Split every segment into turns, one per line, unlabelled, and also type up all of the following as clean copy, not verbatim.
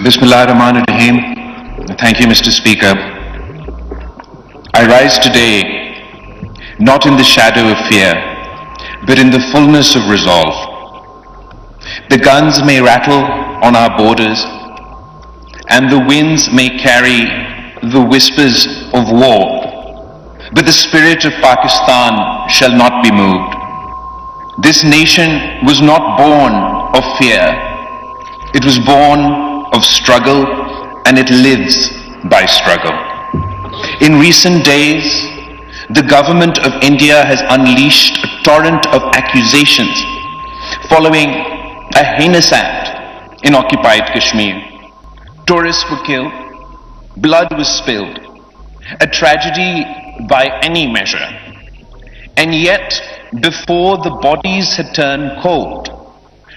Bismillahirrahmanirrahim. Thank you, Mr. Speaker. I rise today not in the shadow of fear, but in the fullness of resolve. The guns may rattle on our borders, and the winds may carry the whispers of war, but the spirit of Pakistan shall not be moved. This nation was not born of fear. It was born of struggle, and it lives by struggle. In recent days, the government of India has unleashed a torrent of accusations following a heinous act in occupied Kashmir. Tourists were killed, blood was spilled, a tragedy by any measure. And yet, before the bodies had turned cold,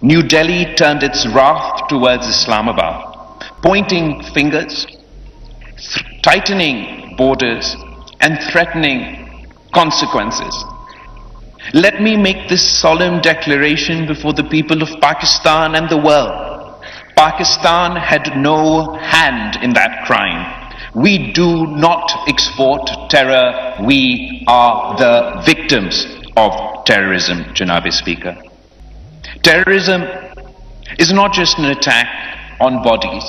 New Delhi turned its wrath towards Islamabad, pointing fingers, tightening borders, and threatening consequences. Let me make this solemn declaration before the people of Pakistan and the world. Pakistan had no hand in that crime. We do not export terror. We are the victims of terrorism, Janabi Speaker. Terrorism is not just an attack on bodies.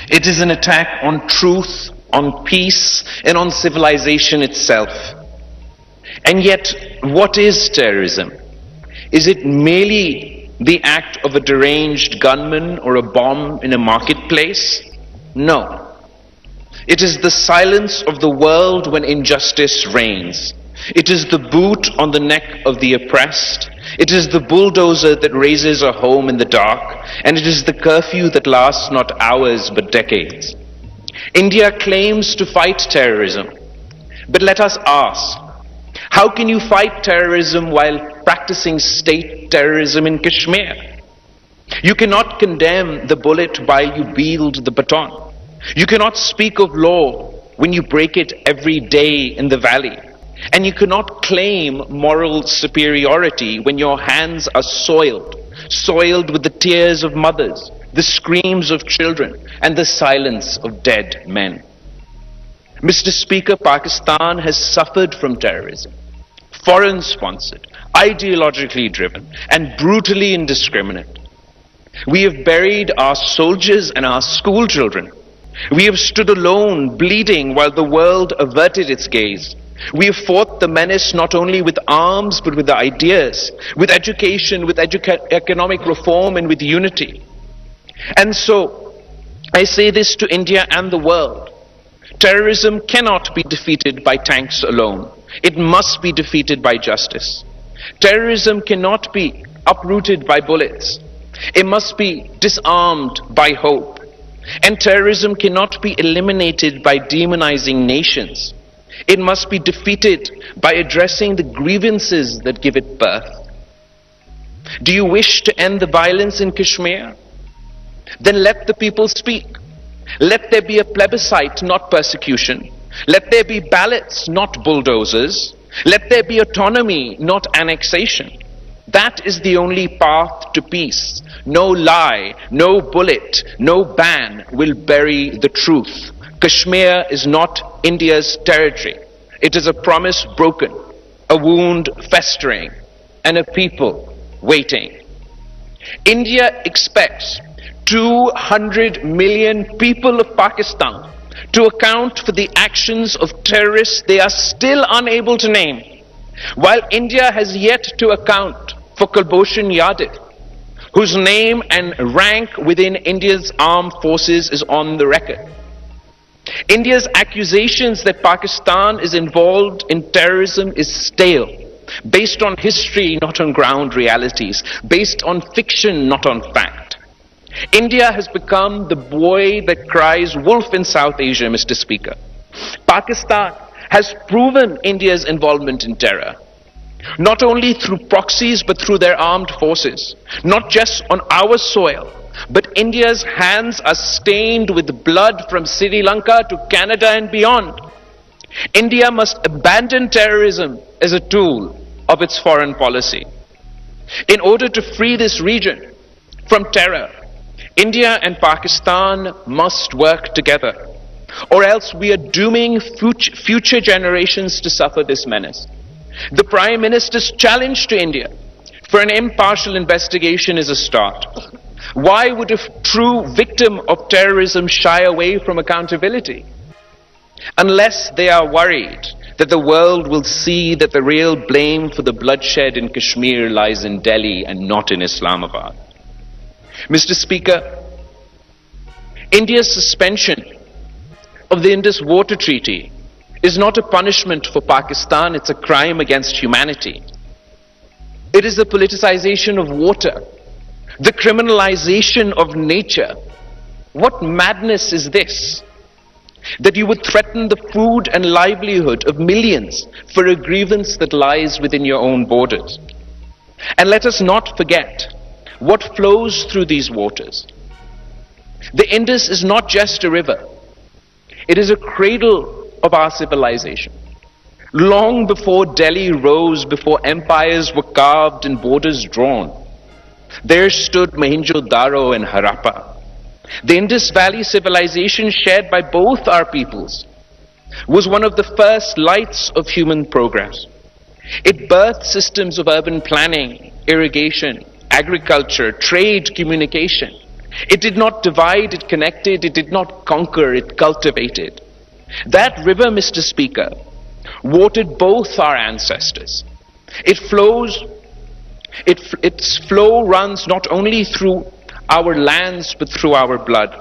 It is an attack on truth, on peace, and on civilization itself. And yet, what is terrorism? Is it merely the act of a deranged gunman or a bomb in a marketplace? No. It is the silence of the world when injustice reigns. It is the boot on the neck of the oppressed. It is the bulldozer that raises a home in the dark, and it is the curfew that lasts not hours but decades. India claims to fight terrorism, but let us ask, how can you fight terrorism while practicing state terrorism in Kashmir? You cannot condemn the bullet while you wield the baton. You cannot speak of law when you break it every day in the valley. And you cannot claim moral superiority when your hands are soiled with the tears of mothers, the screams of children, and the silence of dead men. Mr. Speaker, Pakistan has suffered from terrorism, foreign-sponsored, ideologically driven, and brutally indiscriminate. We have buried our soldiers and our school children. We have stood alone, bleeding, while the world averted its gaze. We have fought the menace not only with arms, but with ideas, with education, with economic reform, and with unity. And so, I say this to India and the world. Terrorism cannot be defeated by tanks alone. It must be defeated by justice. Terrorism cannot be uprooted by bullets. It must be disarmed by hope. And terrorism cannot be eliminated by demonizing nations. It must be defeated by addressing the grievances that give it birth. Do you wish to end the violence in Kashmir? Then let the people speak. Let there be a plebiscite, not persecution. Let there be ballots, not bulldozers. Let there be autonomy, not annexation. That is the only path to peace. No lie, no bullet, no ban will bury the truth. Kashmir is not India's territory. It is a promise broken, a wound festering, and a people waiting. India expects 200 million people of Pakistan to account for the actions of terrorists they are still unable to name, while India has yet to account for Kulbhushan Yadav, whose name and rank within India's armed forces is on the record. India's accusations that Pakistan is involved in terrorism is stale, based on history, not on ground realities, based on fiction, not on fact. India has become the boy that cries wolf in South Asia, Mr. Speaker. Pakistan has proven India's involvement in terror, not only through proxies but through their armed forces, not just on our soil, but India's hands are stained with blood from Sri Lanka to Canada and beyond. India must abandon terrorism as a tool of its foreign policy. In order to free this region from terror, India and Pakistan must work together, or else we are dooming future generations to suffer this menace. The Prime Minister's challenge to India for an impartial investigation is a start. Why would a true victim of terrorism shy away from accountability? Unless they are worried that the world will see that the real blame for the bloodshed in Kashmir lies in Delhi and not in Islamabad. Mr. Speaker, India's suspension of the Indus Water Treaty is not a punishment for Pakistan, it's a crime against humanity. It is the politicization of water, the criminalization of nature. What madness is this? That you would threaten the food and livelihood of millions for a grievance that lies within your own borders. And let us not forget what flows through these waters. The Indus is not just a river. It is a cradle of our civilization. Long before Delhi rose, before empires were carved and borders drawn, there stood Mohenjo-daro and Harappa. The Indus Valley civilization shared by both our peoples was one of the first lights of human progress. It birthed systems of urban planning, irrigation, agriculture, trade, communication. It did not divide, it connected. It did not conquer, it cultivated. That river, Mr. Speaker, watered both our ancestors. Its flow runs not only through our lands but through our blood.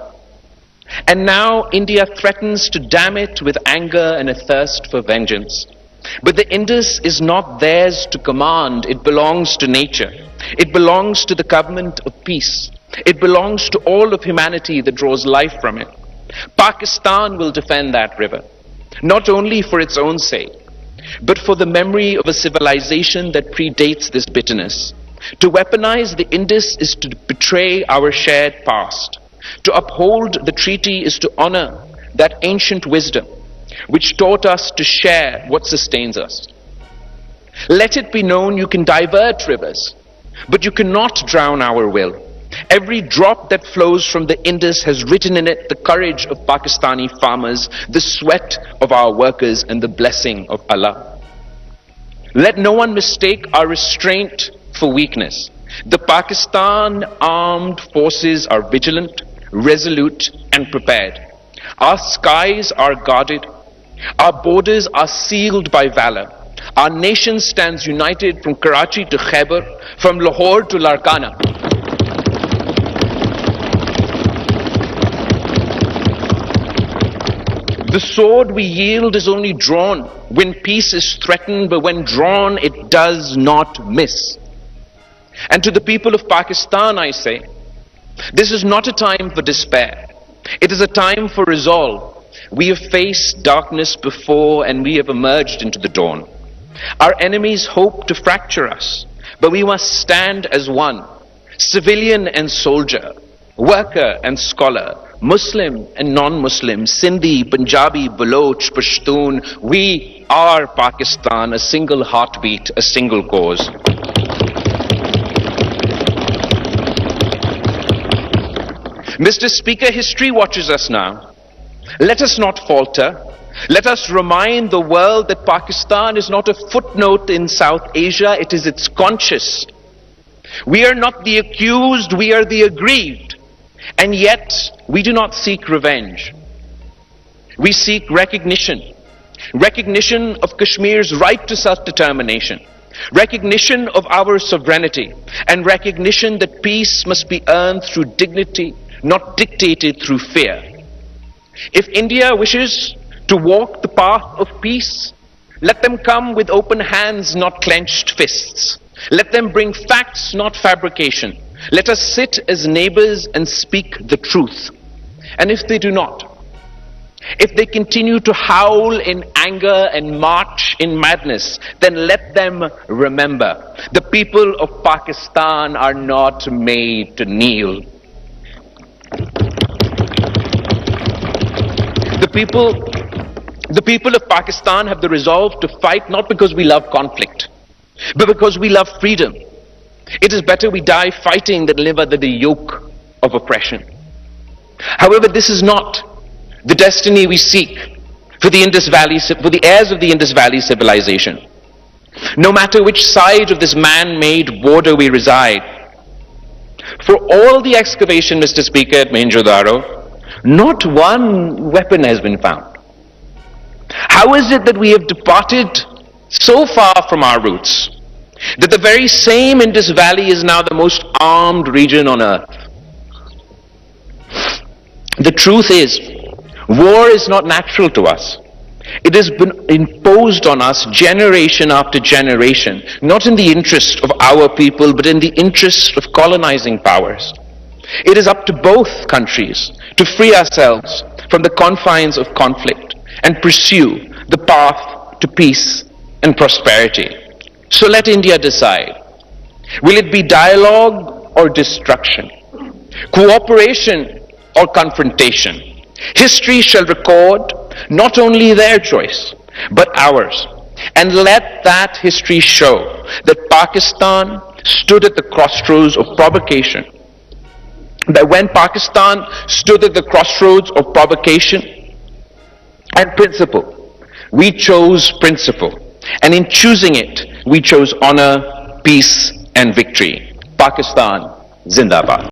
And now India threatens to dam it with anger and a thirst for vengeance. But the Indus is not theirs to command, it belongs to nature. It belongs to the government of peace. It belongs to all of humanity that draws life from it. Pakistan will defend that river, not only for its own sake, but for the memory of a civilization that predates this bitterness. To weaponize the Indus is to betray our shared past. To uphold the treaty is to honor that ancient wisdom which taught us to share what sustains us. Let it be known you can divert rivers, but you cannot drown our will. Every drop that flows from the Indus has written in it the courage of Pakistani farmers, the sweat of our workers, and the blessing of Allah. Let no one mistake our restraint for weakness. The Pakistan armed forces are vigilant, resolute, and prepared. Our skies are guarded. Our borders are sealed by valor. Our nation stands united from Karachi to Khyber, from Lahore to Larkana. The sword we yield is only drawn when peace is threatened, but when drawn, it does not miss. And to the people of Pakistan, I say, this is not a time for despair. It is a time for resolve. We have faced darkness before and we have emerged into the dawn. Our enemies hope to fracture us, but we must stand as one, civilian and soldier, worker and scholar, Muslim and non-Muslim, Sindhi, Punjabi, Baloch, Pashtun. We are Pakistan, a single heartbeat, a single cause. Mr. Speaker, history watches us now. Let us not falter. Let us remind the world that Pakistan is not a footnote in South Asia, it is its conscience. We are not the accused, we are the aggrieved. And yet, we do not seek revenge. We seek recognition. Recognition of Kashmir's right to self-determination. Recognition of our sovereignty. And recognition that peace must be earned through dignity, not dictated through fear. If India wishes to walk the path of peace, let them come with open hands, not clenched fists. Let them bring facts, not fabrication. Let us sit as neighbors and speak the truth. And if they do not, if they continue to howl in anger and march in madness, then let them remember the people of Pakistan are not made to kneel. The people of Pakistan have the resolve to fight not because we love conflict, but because we love freedom. It is better we die fighting than live under the yoke of oppression. However, this is not the destiny we seek for the heirs of the Indus Valley civilization. No matter which side of this man-made border we reside, for all the excavation, Mr. Speaker, at Mohenjo-daro, not one weapon has been found. How is it that we have departed so far from our roots, that the very same Indus Valley is now the most armed region on earth? The truth is, war is not natural to us. It has been imposed on us generation after generation, not in the interest of our people, but in the interest of colonizing powers. It is up to both countries to free ourselves from the confines of conflict and pursue the path to peace and prosperity. So let India decide. Will it be dialogue or destruction? Cooperation or confrontation? History shall record not only their choice, but ours. And let that history show that Pakistan stood at the crossroads of provocation. That when Pakistan stood at the crossroads of provocation and principle, we chose principle. And in choosing it, we chose honor, peace, and victory. Pakistan, Zindabad.